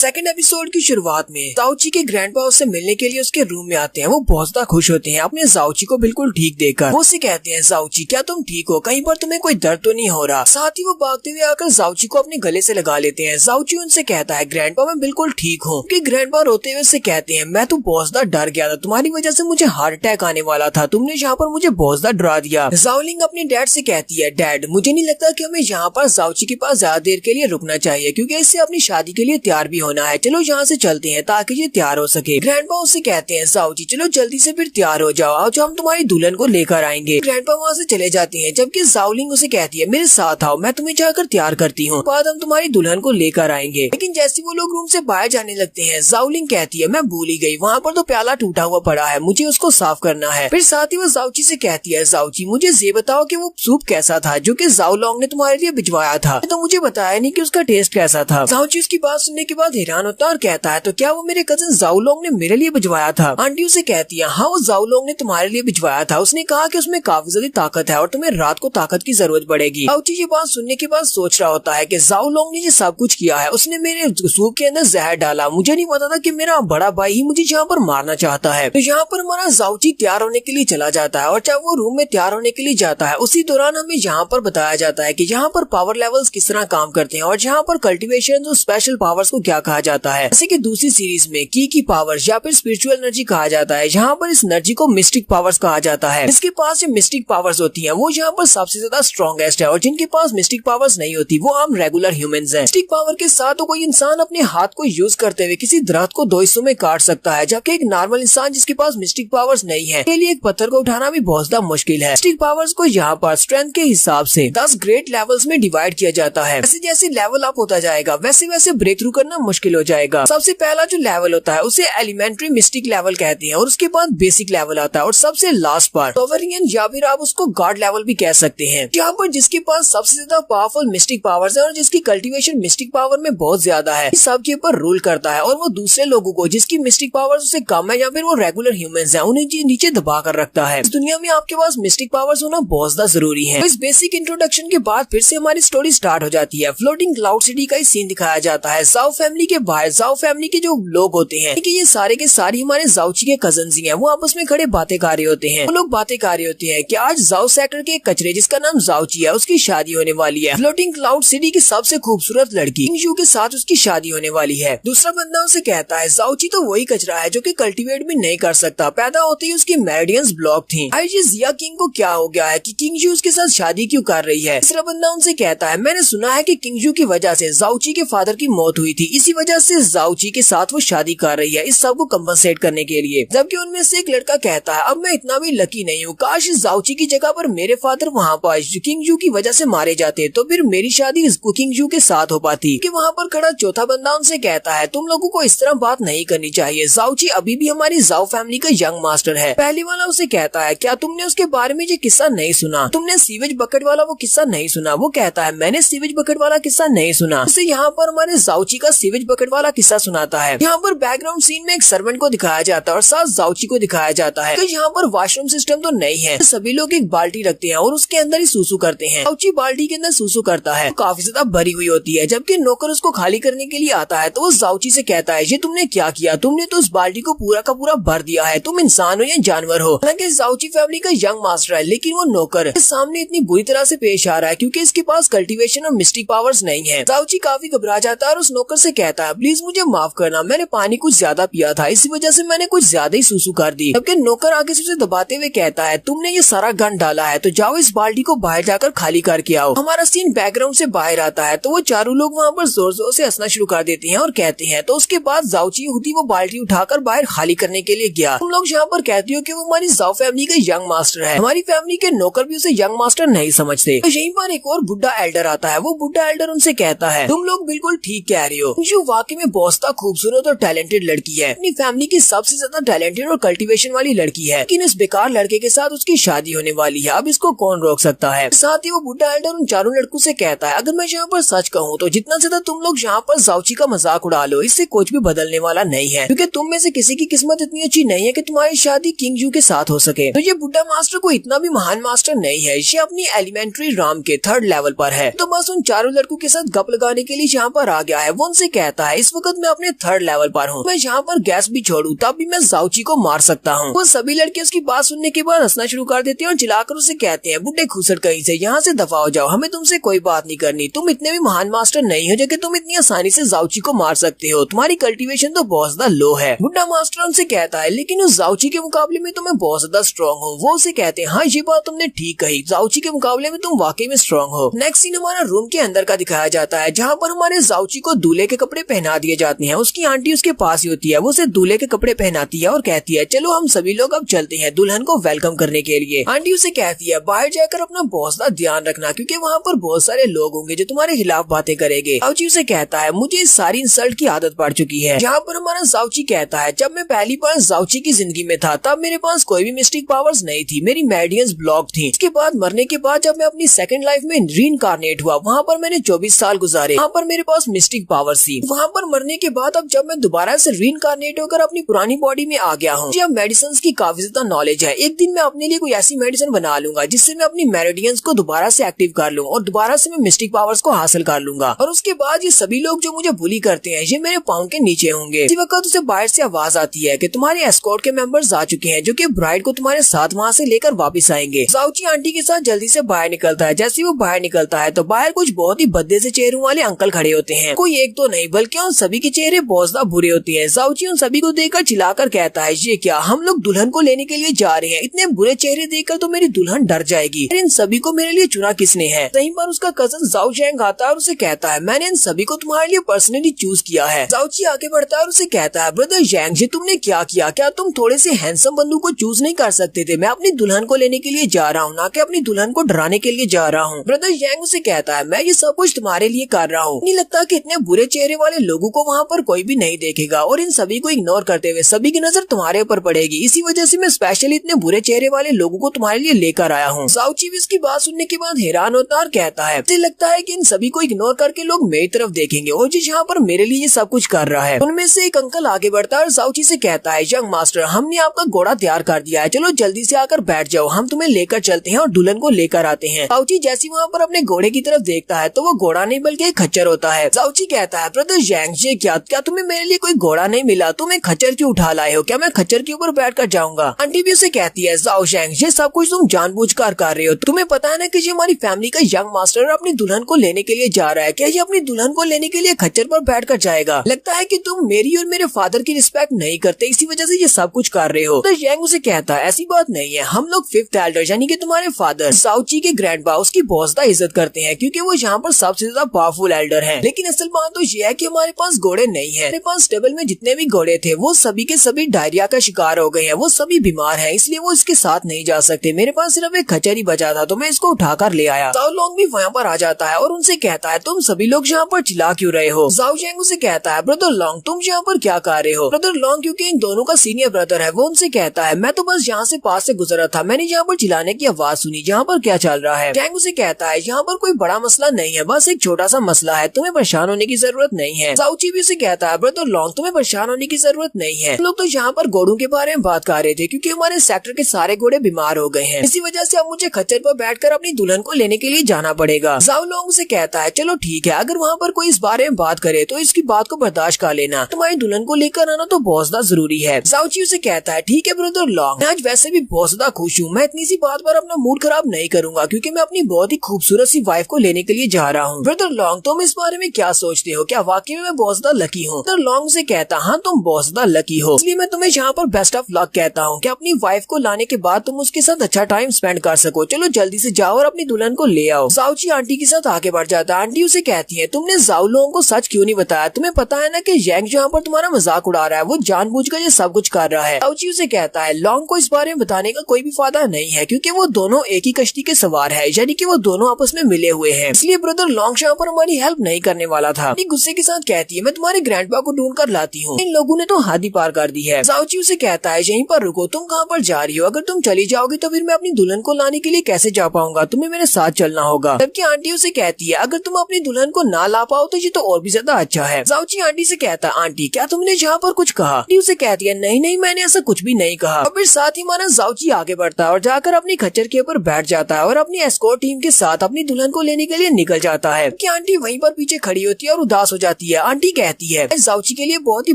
Second episode की शुरुआत में जाओची के ग्रैंडपा उससे मिलने के लिए उसके रूम में आते हैं। वो बहुत ज्यादा खुश होते हैं अपने जाओची को बिल्कुल ठीक देखकर। वो उससे कहते हैं, जाओची क्या तुम ठीक हो? कहीं पर तुम्हें कोई दर्द तो नहीं हो रहा? साथ ही वो भागते हुए आकर जाओची को अपने गले से लगा लेते हैं। जाओची उनसे कहता है, ग्रैंडपा मैं बिल्कुल ठीक हूँ। ग्रैंडपा रोते हुए उससे कहते हैं, मैं तो बहुत ज्यादा डर गया था, तुम्हारी वजह से मुझे हार्ट अटैक आने वाला था, तुमने यहाँ पर मुझे बहुत ज्यादा डरा दिया। जाओलिंग अपने डैड से कहती है, डैड मुझे नहीं लगता कि हमें यहाँ पर जाओची के पास ज्यादा देर के लिए रुकना चाहिए, क्योंकि इससे अपनी शादी के लिए तैयार भी होना है। चलो यहाँ से चलते हैं ताकि ये तैयार हो सके। ग्रैंडपा उससे कहते हैं, जाओची चलो जल्दी से फिर तैयार हो जाओ, आज हम तुम्हारी दुल्हन को लेकर आएंगे। ग्रैंडपा वहाँ से चले जाते हैं, जबकि जाओलिंग उसे कहती है, मेरे साथ आओ, मैं तुम्हें जाकर तैयार करती हूँ, बाद हम तुम्हारी दुल्हन को लेकर आएंगे। लेकिन जैसे वो लोग रूम से बाहर जाने लगते हैं, जाओलिंग कहती है, मैं भूल ही गई, वहाँ पर तो प्याला टूटा हुआ पड़ा है, मुझे उसको साफ करना है। फिर साथ ही वो जाओची से कहती है, जाओची मुझे ये बताओ कि वो सूप कैसा था जो कि जाओलोंग ने तुम्हारे लिए भिजवाया था, तो मुझे बताया नहीं कि उसका टेस्ट कैसा था। जाओची उसकी बात सुनने के बाद हैरान होता है और कहता है, तो क्या वो मेरे कजिन जाओलोंग ने मेरे लिए भिजवाया था? आंटी उसे कहती है, हाँ वो जाओलोंग ने तुम्हारे लिए भिजवाया था, उसने कहा कि उसमें काफी ज्यादा ताकत है और तुम्हें रात को ताकत की जरूरत पड़ेगी। जाओची ये बात सुनने के बाद सोच रहा होता है कि जाओलोंग ने ये सब कुछ किया है, उसने मेरे सूप के अंदर जहर डाला, मुझे नहीं पता था कि मेरा बड़ा भाई ही मुझे यहाँ पर मारना चाहता है। तो यहाँ पर हमारा जाओची तैयार होने के लिए चला जाता है और जब वो रूम में तैयार होने के लिए जाता है, उसी दौरान हमें यहाँ पर बताया जाता है कि यहाँ पर पावर लेवल्स किस तरह काम करते हैं और यहाँ पर कल्टीवेशन और स्पेशल पावर्स को क्या कहा जाता है। जैसे कि दूसरी सीरीज में की पावर्स या फिर स्पिरिचुअल एनर्जी कहा जाता है, यहाँ पर इस एनर्जी को मिस्टिक पावर्स कहा जाता है। इसके पास जो मिस्टिक पावर्स होती हैं वो यहाँ पर सबसे ज्यादा स्ट्रॉन्गेस्ट है और जिनके पास मिस्टिक पावर्स नहीं होती वो आम रेगुलर ह्यूमंस हैं। मिस्टिक पावर के साथ तो कोई इंसान अपने हाथ को यूज करते हुए किसी दरख्त को 2 हिस्सों में काट सकता है, जबकि एक नॉर्मल इंसान जिसके पास मिस्टिक पावर्स नहीं है के लिए एक पत्थर को उठाना भी बहुत ज्यादा मुश्किल है। मिस्टिक पावर्स को यहाँ पर स्ट्रेंथ के हिसाब से 10 ग्रेट लेवल्स में डिवाइड किया जाता है। जैसे जैसे लेवल अप होता जाएगा वैसे वैसे ब्रेक थ्रू करना मुश्किल हो जाएगा। सबसे पहला जो लेवल होता है उसे एलिमेंट्री मिस्टिक लेवल कहते हैं और उसके बाद बेसिक लेवल आता है और सबसे लास्ट पार्ट सोवरियन या फिर आप उसको गॉड लेवल भी कह सकते हैं, जहाँ पर जिसके पास सबसे ज्यादा पावरफुल मिस्टिक पावर्स है और जिसकी कल्टीवेशन मिस्टिक पावर में बहुत ज्यादा है, सबके ऊपर रूल करता है और वो दूसरे लोगों को जिसकी मिस्टिक पावर्स उससे कम है या फिर वो रेगुलर ह्यूमंस हैं उन्हें नीचे दबा कर रखता है। इस दुनिया में आपके पास मिस्टिक पावर्स होना बहुत ज्यादा जरूरी है। तो इस बेसिक इंट्रोडक्शन के बाद फिर से हमारी स्टोरी स्टार्ट हो जाती है। फ्लोटिंग क्लाउड सिटी का सीन दिखाया जाता है। जाओ फैमिली के बाहर जाओ फैमिली के जो लोग होते हैं कि ये सारे के सारे हमारे जाओची के कजन्स ही हैं, वो आपस में खड़े बातें कर रहे होते हैं। वो लोग बातें कर रहे होते हैं कि आज जाओ सेक्टर के कचरे जिसका नाम जाओची है उसकी शादी होने वाली है। फ्लोटिंग क्लाउड सिटी की सबसे खूबसूरत लड़की किंगजू के साथ उसकी शादी होने वाली है। दूसरा बंदा उसे कहता है, जाओची तो वही कचरा है जो कि कल्टीवेट भी नहीं कर सकता, पैदा होते ही उसकी मेरिडियंस ब्लॉक थी। आज ये जिया किंग को क्या हो गया है कि किंगजू उसके साथ शादी क्यों कर रही है? तीसरा बंदा उनसे कहता है, मैंने सुना है कि किंगजू की वजह से जाओची के फादर की मौत हुई थी, इसी वजह से जाओची के साथ वो शादी कर रही है इस सब को कंपनसेट करने के लिए। जबकि उनमें से एक लड़का कहता है, अब मैं इतना भी लकी नहीं हूँ, काश जाओची की जगह पर मेरे फादर वहाँ पर किंगजू की वजह से मारे जाते तो फिर मेरी शादी किंगजू के साथ हो पाती। कि वहाँ पर खड़ा चौथा बंदा उनसे कहता है, तुम लोगों को इस तरह बात नहीं करनी चाहिए, जाओची अभी भी हमारी जाओ फैमिली का यंग मास्टर है। पहले वाला उसे कहता है, क्या तुमने उसके बारे में ये किस्सा नहीं सुना? तुमने सीवेज बकेट वाला वो किस्सा नहीं सुना? वो कहता है, मैंने सीवेज बकेट वाला किस्सा नहीं सुना। इसे यहाँ पर हमारे जाओची का सीवेज बकेट वाला किस्सा सुनाता है। यहाँ पर बैकग्राउंड सीन में एक सर्वेंट को दिखाया जाता है और साथ जाओची को दिखाया जाता है। तो यहाँ पर वॉशरूम सिस्टम तो नहीं है, सभी लोग एक बाल्टी रखते हैं और उसके अंदर ही सूसू करते हैं। जाओची बाल्टी के अंदर सूसू करता है, काफी ज्यादा भरी हुई होती है। जबकि नौकर उसको खाली करने के लिए आता है तो वो जाओची से कहता है, ये तुमने क्या किया? तुमने तो उस बाल्टी को पूरा का पूरा भर दिया है, तुम इंसान हो या जानवर हो? हालांकि जाओची फैमिली का यंग मास्टर है लेकिन वो नौकर के सामने इतनी बुरी तरह से पेश आ रहा है क्योंकि इसके पास कल्टीवेशन और मिस्टिक पावर्स नहीं है। जाओची काफी घबरा जाता है और उस नौकर से कहता है, प्लीज मुझे माफ करना, मैंने पानी कुछ ज्यादा पिया था, इसी वजह से मैंने कुछ ज्यादा ही सूसू कर दी। जबकि नौकर आगे से उसे दबाते हुए कहता है, तुमने ये सारा गंद डाला है तो जाओ इस बाल्टी को बाहर जाकर खाली करके आओ। हमारा सीन बैकग्राउंड से बाहर आता है तो वो चारों लोग वहाँ पर जोर जोर से हंसना शुरू कर देते हैं और कहते हैं, तो उसके बाद जाओची खुद वो बाल्टी उठाकर बाहर खाली करने के लिए गया। तुम लोग यहाँ पर कहती हो कि वो हमारी जाओ फैमिली का यंग मास्टर है, हमारी फैमिली के नौकर भी उसे यंग मास्टर नहीं समझते। तो यहीं पर एक और बुढ़ा एल्डर आता है। वो बुढ़ा एल्डर उनसे कहता है, तुम लोग बिल्कुल ठीक कह रही हो, जो वाकई में बहुत खूबसूरत और टैलेंटेड लड़की है, अपनी फैमिली की सबसे ज्यादा टैलेंटेड और कल्टीवेशन वाली लड़की है, लेकिन इस बेकार लड़के के साथ उसकी शादी होने वाली है, अब इसको कौन रोक सकता है? साथ ही वो बुढ़ा एल्डर उन चारों लड़कों से कहता है, अगर मैं यहाँ पर सच कहूँ तो जितना ज्यादा तुम लोग यहाँ पर जाओची का मजाक उड़ा लो, इससे कुछ भी बदलने वाला नहीं है, क्योंकि तुम में से किसी की किस्मत इतनी अच्छी नहीं है कि तुम्हारी शादी किंगजू के साथ हो सके। तो ये बुढ़ा मास्टर को इतना भी महान मास्टर नहीं है, ये अपनी एलिमेंट्री राम के 3rd लेवल पर है। तो बस उन चारों लड़कों के साथ गप लगाने के लिए यहाँ पर आ गया है। वो उनसे कहता कहता है इस वक्त मैं अपने 3rd लेवल पर हूँ, मैं यहाँ पर गैस भी छोड़ू तब भी मैं जाउची को मार सकता हूँ। वो सभी लड़के उसकी बात सुनने के बाद हंसना शुरू कर देते हैं और चिल्लाकर उसे कहते हैं बुड्ढे खुसट कहीं से, यहाँ से दफा हो जाओ, हमें तुमसे कोई बात नहीं करनी, तुम इतने भी महान मास्टर नहीं हो जो कि तुम इतनी आसानी से जाउची को मार सकते हो, तुम्हारी कल्टीवेशन तो बहुत ज्यादा लो है। बुड्ढा मास्टर उनसे कहता है लेकिन उस जाउची के मुकाबले में तो मैं बहुत ज्यादा स्ट्रॉन्ग हूँ। वो उसे कहते हैं हाँ ये बात तुमने ठीक कही, जाउची के मुकाबले में तुम वाकई में स्ट्रॉन्ग हो। नेक्स्ट सीन हमारा रूम के अंदर का दिखाया जाता है जहाँ पर हमारे जाउची को दूल्हे के कपड़े पहना दिए जाते हैं। उसकी आंटी उसके पास ही होती है, वो उसे दूल्हे के कपड़े पहनाती है और कहती है चलो हम सभी लोग अब चलते हैं दुल्हन को वेलकम करने के लिए। आंटी उसे कहती है बाहर जाकर अपना बहुत ज्यादा ध्यान रखना क्योंकि वहाँ पर बहुत सारे लोग होंगे जो तुम्हारे खिलाफ बातें करेंगे। जाउची उसे कहता है मुझे इस सारी इंसल्ट की आदत पड़ चुकी है। जहाँ पर हमारा जाउची कहता है जब मैं पहली बार जाउची की जिंदगी में था तब मेरे पास कोई भी मिस्टिक पावर्स नहीं थी, मेरी मेडियंस ब्लॉक थी। इसके बाद मरने के बाद जब मैं अपनी सेकंड लाइफ में रीइंकार्नेट हुआ वहाँ पर मैंने 24 साल गुजारे, वहाँ पर मेरे पास मिस्टिक पावर्स थी। वहाँ पर मरने के बाद अब जब मैं दोबारा से रीइंकार्नेट होकर अपनी पुरानी बॉडी में आ गया हूँ, मुझे अब मेडिसिन की काफी ज्यादा नॉलेज है। एक दिन मैं अपने लिए कोई ऐसी मेडिसिन बना लूंगा जिससे मैं अपनी मेरिडियंस को दोबारा से एक्टिव कर लूँ और दोबारा से मैं मिस्टिक पावर्स को हासिल कर लूंगा और उसके बाद ये सभी लोग जो मुझे बुली करते हैं ये मेरे पाँव के नीचे होंगे। इसी वक्त उसे बाहर से आवाज आती है कि तुम्हारे एस्कॉर्ट के मेंबर्स आ चुके हैं जो कि ब्राइड को तुम्हारे साथ वहाँ से लेकर वापस आएंगे। जाउची आंटी के साथ जल्दी से बाहर निकलता है। जैसे वो बाहर निकलता है तो बाहर कुछ बहुत ही भद्दे से चेहरों वाले अंकल खड़े होते हैं। कोई एक तो नहीं बल्कि उन सभी के चेहरे बहुत ज्यादा बुरे होते हैं। जाउची उन सभी को देखकर चिल्लाकर कहता है ये क्या, हम लोग दुल्हन को लेने के लिए जा रहे हैं, इतने बुरे चेहरे देखकर तो मेरी दुल्हन डर जाएगी। इन सभी को मेरे लिए चुना किसने है। कहीं पर उसका कजन जाओ जैंग आता है और उसे कहता है मैंने इन सभी को तुम्हारे लिए पर्सनली चूज किया है। जाउची आगे बढ़ता है और उसे कहता है ब्रदर जैंग जी तुमने क्या किया, क्या तुम थोड़े से हैंडसम बंदू को चूज नहीं कर सकते थे। मैं अपनी दुल्हन को लेने के लिए जा रहा हूँ, ना कि अपनी दुल्हन को डराने के लिए जा रहा हूँ। ब्रदर जैंग उसे कहता है मैं ये सब कुछ तुम्हारे लिए कर रहा हूँ, नहीं लगता कि इतने बुरे चेहरे वाले लोगों को वहाँ पर कोई भी नहीं देखेगा और इन सभी को इग्नोर करते हुए सभी की नजर तुम्हारे ऊपर पड़ेगी, इसी वजह से मैं स्पेशली इतने बुरे चेहरे वाले लोगों को तुम्हारे लिए लेकर आया हूँ। जाउची भी इसकी बात सुनने के बाद हैरान होता है और कहता है मुझे लगता है कि इन सभी को इग्नोर करके लोग मेरी तरफ देखेंगे और जिस यहाँ पर मेरे लिए ये सब कुछ कर रहा है। उनमें से एक अंकल आगे बढ़ता है और जाउची से कहता है यंग मास्टर हमने आपका घोड़ा तैयार कर दिया है, चलो जल्दी से आकर बैठ जाओ, हम तुम्हें लेकर चलते हैं और दुल्हन को लेकर आते हैं। जाउची जैसे वहाँ पर अपने घोड़े की तरफ देखता है तो वो घोड़ा नहीं बल्कि एक खच्चर होता है। जाउची कहता है ब्रदर जैंग ये क्या तुम्हें मेरे लिए कोई घोड़ा नहीं मिला, तुम एक खच्चर क्यों उठा लाए हो, क्या मैं खच्चर के ऊपर बैठ कर जाऊंगा। आंटी भी उसे कहती है जाओ जैंग ये सब कुछ तुम जानबूझकर कर रहे हो, तुम्हें पता है ना कि ये हमारी फैमिली का यंग मास्टर अपनी दुल्हन को लेने के लिए जा रहा है, क्या ये अपनी दुल्हन को लेने के लिए खच्चर पर बैठ कर जाएगा। लगता है कि तुम मेरी और मेरे फादर की रिस्पेक्ट नहीं करते, इसी वजह से ये सब कुछ कर रहे हो। तो जैंग उसे कहता है ऐसी बात नहीं है, हम लोग 5th एल्डर यानी कि तुम्हारे फादर जाउची के ग्रैंडपा उसकी बहुत ज्यादा इज्जत करते हैं क्योंकि वो यहाँ पर सबसे ज्यादा पावरफुल एल्डर है। लेकिन असल बात तो ये है कि हमारे पास घोड़े नहीं है, हमारे पास टेबल में जितने भी घोड़े थे वो सभी के सभी डायरिया का शिकार हो गए हैं, वो सभी बीमार हैं, इसलिए वो इसके साथ नहीं जा सकते। मेरे पास सिर्फ एक खच्चर ही बचा था तो मैं इसको उठाकर ले आया। जाओ लोंग भी वहाँ पर आ जाता है और उनसे कहता है तुम सभी लोग यहाँ पर चिल्ला क्यों रहे हो। जाओ जैंग उसे कहता है ब्रदर लॉन्ग तुम यहाँ पर क्या कर रहे हो। ब्रदर लॉन्ग क्योंकि इन दोनों का सीनियर ब्रदर है वो उनसे कहता है मैं तो बस यहाँ से पास से गुजरा था, मैंने यहाँ पर चिल्लाने की आवाज सुनी, यहाँ पर क्या चल रहा है। जैंग उसे कहता है यहाँ पर कोई बड़ा मसला नहीं है, बस एक छोटा सा मसला है, तुम्हें परेशान होने की जरूरत नहीं है। जाउची भी उसे कहता है ब्रदर लॉन्ग तुम्हें परेशान होने की जरूरत नहीं है, हम लोग तो यहाँ पर घोड़ों के बारे में बात कर रहे थे क्योंकि हमारे सेक्टर के सारे घोड़े बीमार हो गए हैं, इसी वजह से अब मुझे खच्चर पर बैठकर अपनी दुल्हन को लेने के लिए जाना पड़ेगा। जाओ लोंग से कहता है चलो ठीक है, अगर वहाँ पर कोई इस बारे में बात करे तो इसकी बात को बर्दाश्त कर लेना, तुम्हारी दुल्हन को लेकर आना तो बहुत ज्यादा जरूरी है। जाउची उसे कहता है ठीक है ब्रदर लॉन्ग, मैं आज वैसे भी बहुत ज्यादा खुश हूँ, मैं इतनी सी बात पर अपना मूड खराब नहीं करूंगा क्योंकि मैं अपनी बहुत ही खूबसूरत सी वाइफ को लेने के लिए जा रहा हूँ। ब्रदर लॉन्ग तुम इस बारे में क्या सोचते हो, क्या वाकई में मैं बहुत ज्यादा लकी हूँ। ब्रदर लॉन्ग से कहता हाँ तुम बहुत ज्यादा लकी हो, इसलिए मैं तुम्हें यहाँ पर बेस्ट ऑफ लक कहता हूँ कि अपनी वाइफ को लाने के बाद तुम उसके साथ अच्छा टाइम स्पेंड कर सको, चलो जल्दी से जाओ और अपनी दुल्हन को ले आओ। जाउची आंटी के साथ आगे बढ़ जाता है। आंटी उसे कहती है तुमने जाओ लोगों को सच क्यों नहीं बताया, तुम्हें पता है ना कि जैंग यहाँ पर तुम्हारा मजाक उड़ा रहा है, वो जानबूझकर ये सब कुछ कर रहा है। जाउची उसे कहता है लॉन्ग को इस बारे में बताने का कोई भी फायदा नहीं है क्योंकि वो दोनों एक ही कश्ती के सवार है, यानी कि वो दोनों आपस में मिले हुए हैं, इसलिए ब्रदर लॉन्ग यहाँ पर हमारी हेल्प नहीं करने वाला था। गुस्से के साथ कहती है मैं तुम्हारे ग्रैंडपा को ढूंढ कर लाती हूँ, इन लोगों ने तो हद ही पार कर दी है। जाउची उसे कहता है यहीं पर रुको, तुम कहाँ पर जा रही हो, अगर तुम चली जाओगी तो फिर मैं अपनी दुल्हन को लाने के लिए कैसे जा पाऊंगा, तुम्हें मेरे साथ चलना होगा। जबकि आंटी उसे कहती है अगर तुम अपनी दुल्हन को ना ला पाओ तो ये तो और भी ज्यादा अच्छा है। जाउची आंटी से कहता है आंटी क्या तुमने यहाँ पर कुछ कहा। आंटी उसे कहती है नहीं नहीं मैंने ऐसा कुछ भी नहीं कहा। और फिर साथ ही हमारा जाउची आगे बढ़ता है और जाकर अपनी खच्चर के ऊपर बैठ जाता है और अपनी एस्कॉर्ट टीम के साथ अपनी दुल्हन को लेने के लिए निकल जाता है। कि आंटी वहीं पर पीछे खड़ी होती है और उदास हो जाती आती है। आंटी कहती है जाओची के लिए बहुत ही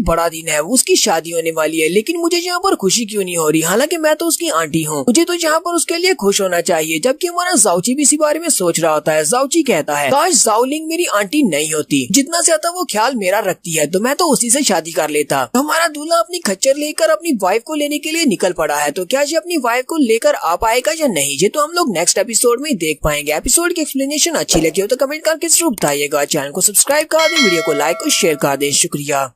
बड़ा दिन है, उसकी शादी होने वाली है, लेकिन मुझे यहाँ पर खुशी क्यों नहीं हो रही, हालांकि मैं तो उसकी आंटी हूँ, मुझे तो यहाँ पर उसके लिए खुश होना चाहिए। जबकि हमारा जाओची भी इसी बारे में सोच रहा होता है। जाओची कहता है काश जाओलिंग मेरी आंटी नहीं होती, जितना ज्यादा वो ख्याल मेरा रखती है तो मैं तो उसी से शादी कर लेता। तो हमारा दूल्हा अपनी खच्चर लेकर अपनी वाइफ को लेने के लिए निकल पड़ा है। तो क्या ये अपनी वाइफ को लेकर आ पाएगा या नहीं, ये तो हम लोग नेक्स्ट एपिसोड में देख पाएंगे। एपिसोड की एक्सप्लेनेशन अच्छी लगी हो तो कमेंट करके जरूर बताइएगा। चैनल को सब्सक्राइब कर दें, वीडियो को लाइक और शेयर कर दें। शुक्रिया।